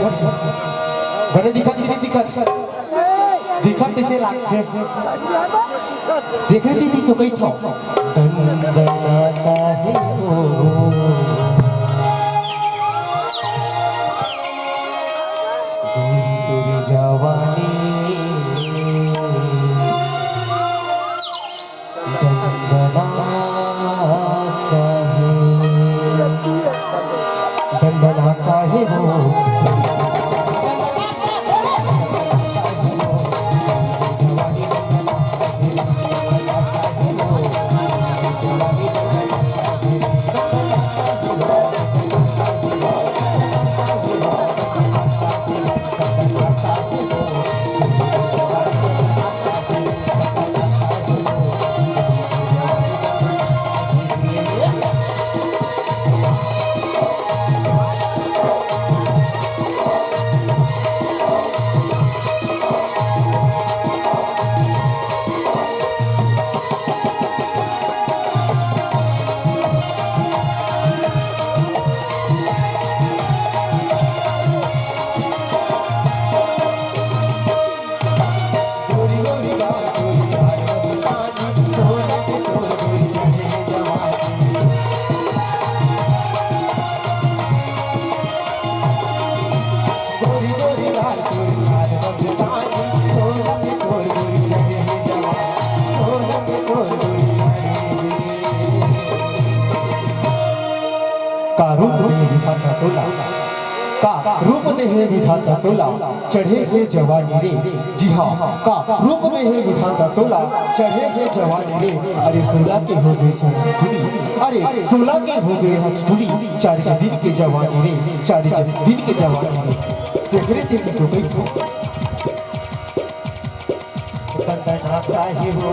बने दिखत नहीं दिखत दिखत कैसे लागছে देख रही थी तो कहीं था दंदनाता है वो दूरी जवानी दंदनाता है वो रूप ने है विधाता तोला चढ़े है जवानी रे जी हाँ का रूप ने है विधाता तोला चढ़े है जवानी रे अरे 16 के हो गए छुड़ी अरे 16 के हो गए हसुड़ी 40 दिन के जवानी रे 40 दिन के जवानी रे देख रहे थे तो गई तो तंदनाता है वो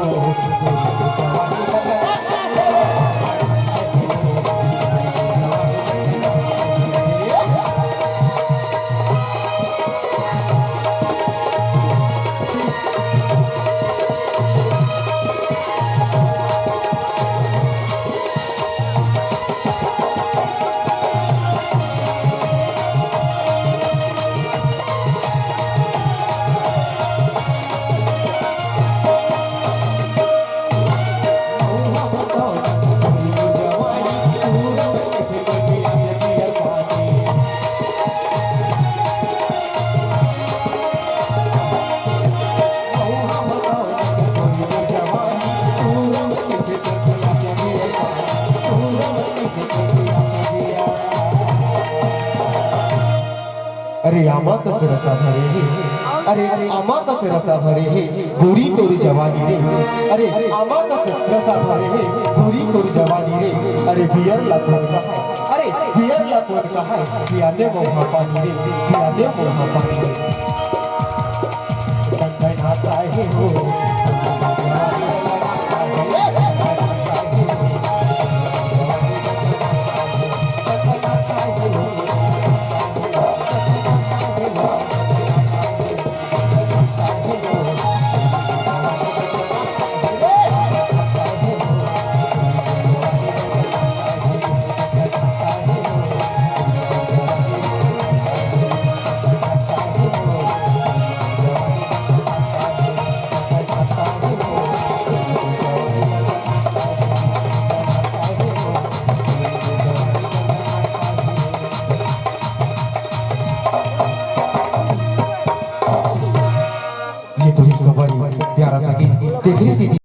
अरे आमा कस रसा भरे है अरे आमा कस रसा भरे है गोरी तोरी जवानी रे अरे आमा कस रसा भरे है गोरी तोरी जवानी रे अरे बियर ला कौन कहा अरे बियर ला कौन कहा पियादे मोहा पानी रे पियादे मोहा पानी रे तंदनाता है वो